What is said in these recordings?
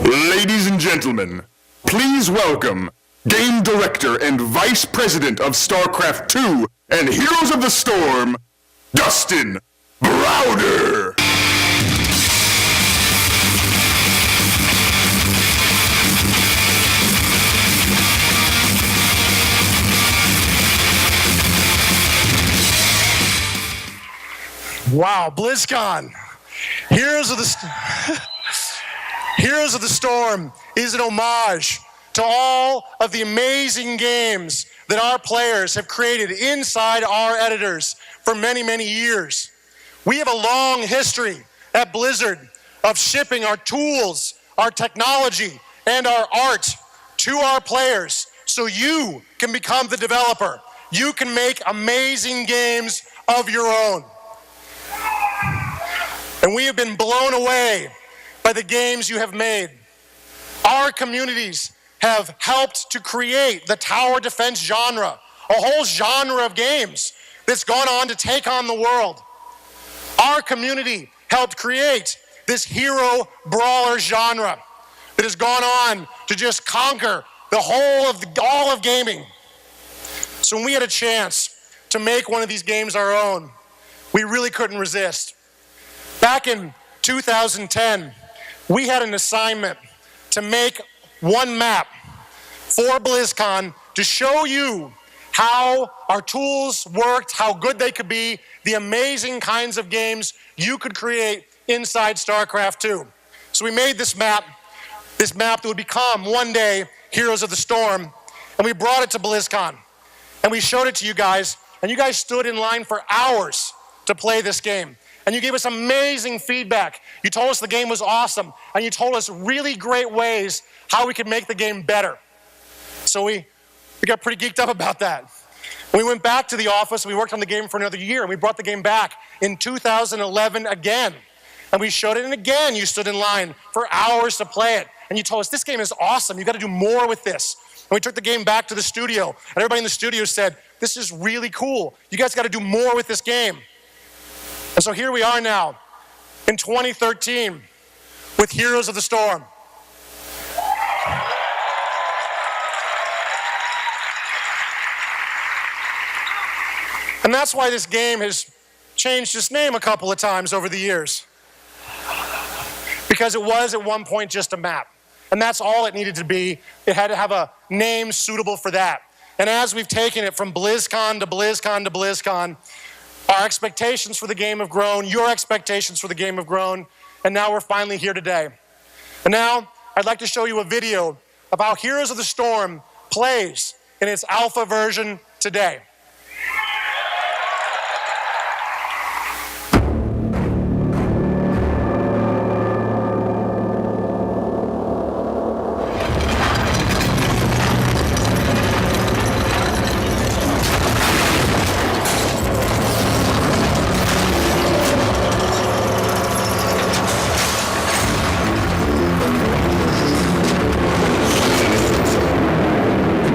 Ladies and gentlemen, please welcome Game Director and Vice President of StarCraft II and Heroes of the Storm, Dustin Browder! Wow, BlizzCon. Heroes of the Storm is an homage to all of the amazing games that our players have created inside our editors for many, many years. We have a long history at Blizzard of shipping our tools, our technology, and our art to our players so you can become the developer. You can make amazing games of your own. And we have been blown away by the games you have made. Our communities have helped to create the tower defense genre, a whole genre of games that's gone on to take on the world. Our community helped create this hero brawler genre that has gone on to just conquer the whole of all of gaming. So when we had a chance to make one of these games our own, we really couldn't resist. Back in 2010, we had an assignment to make one map for BlizzCon to show you how our tools worked, how good they could be, the amazing kinds of games you could create inside StarCraft II. So we made this map that would become one day Heroes of the Storm, and we brought it to BlizzCon. And we showed it to you guys, and you guys stood in line for hours to play this game. And you gave us amazing feedback. You told us the game was awesome, and you told us really great ways how we could make the game better. So we got pretty geeked up about that. We went back to the office, we worked on the game for another year, and we brought the game back in 2011 again. And we showed it, and again you stood in line for hours to play it. And you told us, this game is awesome, you gotta do more with this. And we took the game back to the studio, and everybody in the studio said, this is really cool. You guys gotta do more with this game. And so here we are now, in 2013, with Heroes of the Storm. And that's why this game has changed its name a couple of times over the years. Because it was at one point just a map. And that's all it needed to be. It had to have a name suitable for that. And as we've taken it from BlizzCon to BlizzCon to BlizzCon, our expectations for the game have grown, your expectations for the game have grown, and now we're finally here today. And now, I'd like to show you a video of how Heroes of the Storm plays in its alpha version today.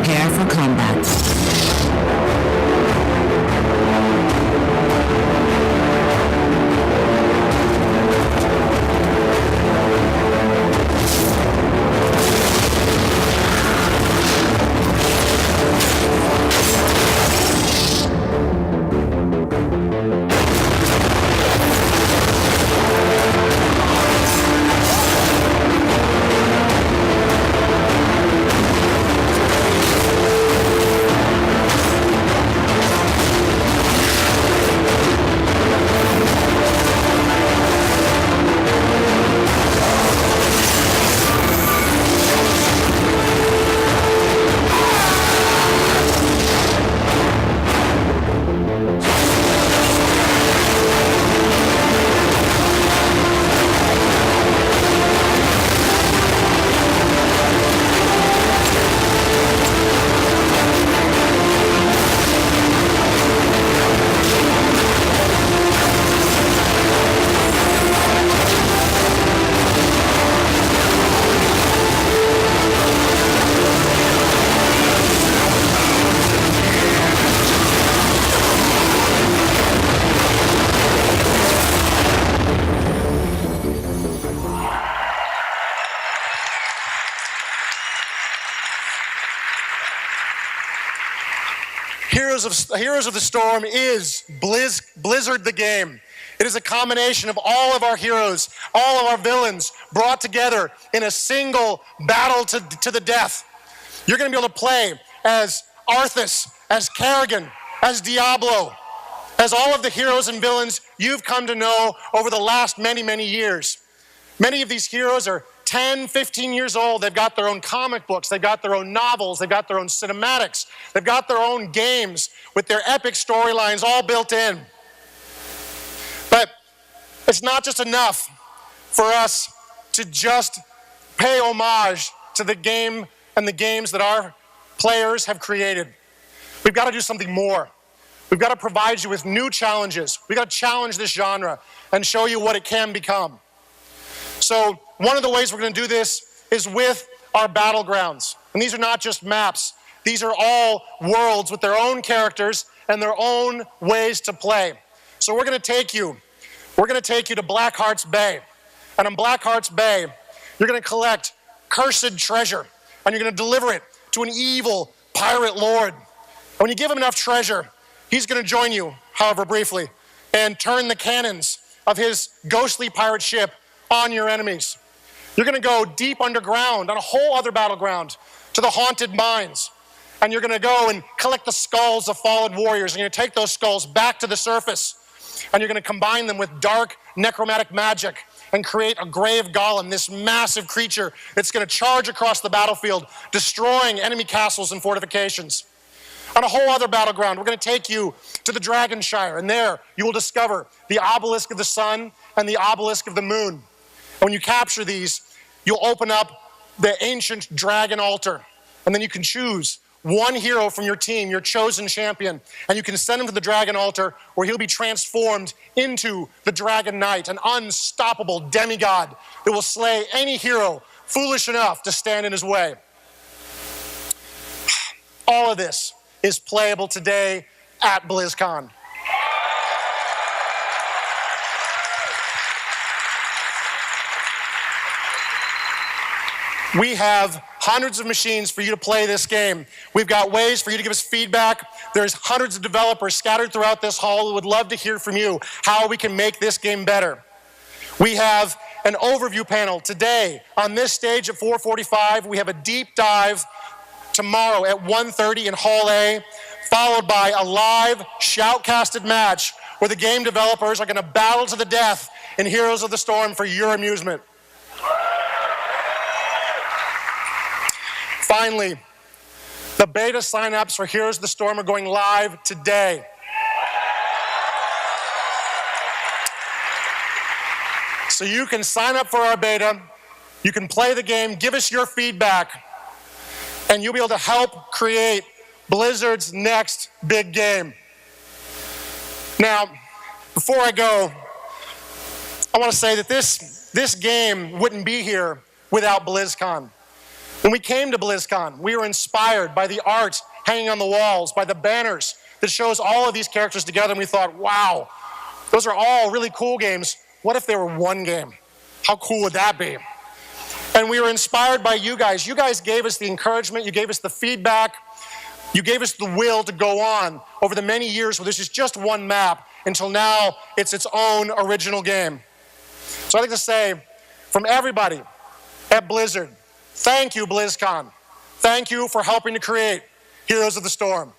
Prepare for combat. Heroes of the Storm is Blizzard the game. It is a combination of all of our heroes, all of our villains brought together in a single battle to the death. You're going to be able to play as Arthas, as Kerrigan, as Diablo, as all of the heroes and villains you've come to know over the last many, many years. Many of these heroes are 10, 15 years old. They've got their own comic books. They've got their own novels. They've got their own cinematics. They've got their own games with their epic storylines all built in. But it's not just enough for us to just pay homage to the game and the games that our players have created. We've got to do something more. We've got to provide you with new challenges. We've got to challenge this genre and show you what it can become. So one of the ways we're going to do this is with our battlegrounds. And these are not just maps. These are all worlds with their own characters and their own ways to play. So we're going to take you to Blackheart's Bay. And on Blackheart's Bay, you're going to collect cursed treasure, and you're going to deliver it to an evil pirate lord. And when you give him enough treasure, he's going to join you, however briefly, and turn the cannons of his ghostly pirate ship on your enemies. You're going to go deep underground on a whole other battleground to the haunted mines. And you're going to go and collect the skulls of fallen warriors. And you're going to take those skulls back to the surface. And you're going to combine them with dark necromantic magic and create a grave golem, this massive creature that's going to charge across the battlefield, destroying enemy castles and fortifications. On a whole other battleground, we're going to take you to the Dragonshire. And there you will discover the obelisk of the sun and the obelisk of the moon. And when you capture these, you'll open up the ancient dragon altar. And then you can choose one hero from your team, your chosen champion, and you can send him to the dragon altar where he'll be transformed into the Dragon Knight, an unstoppable demigod that will slay any hero foolish enough to stand in his way. All of this is playable today at BlizzCon. We have hundreds of machines for you to play this game. We've got ways for you to give us feedback. There's hundreds of developers scattered throughout this hall who would love to hear from you how we can make this game better. We have an overview panel today on this stage at 4:45. We have a deep dive tomorrow at 1:30 in Hall A, followed by a live shoutcasted match where the game developers are going to battle to the death in Heroes of the Storm for your amusement. Finally, the beta signups for Heroes of the Storm are going live today. So you can sign up for our beta, you can play the game, give us your feedback, and you'll be able to help create Blizzard's next big game. Now, before I go, I want to say that this game wouldn't be here without BlizzCon. When we came to BlizzCon, we were inspired by the art hanging on the walls, by the banners that shows all of these characters together, and we thought, wow, those are all really cool games. What if they were one game? How cool would that be? And we were inspired by you guys. You guys gave us the encouragement, you gave us the feedback, you gave us the will to go on over the many years where this is just one map until now it's its own original game. So I'd like to say, from everybody at Blizzard, thank you, BlizzCon. Thank you for helping to create Heroes of the Storm.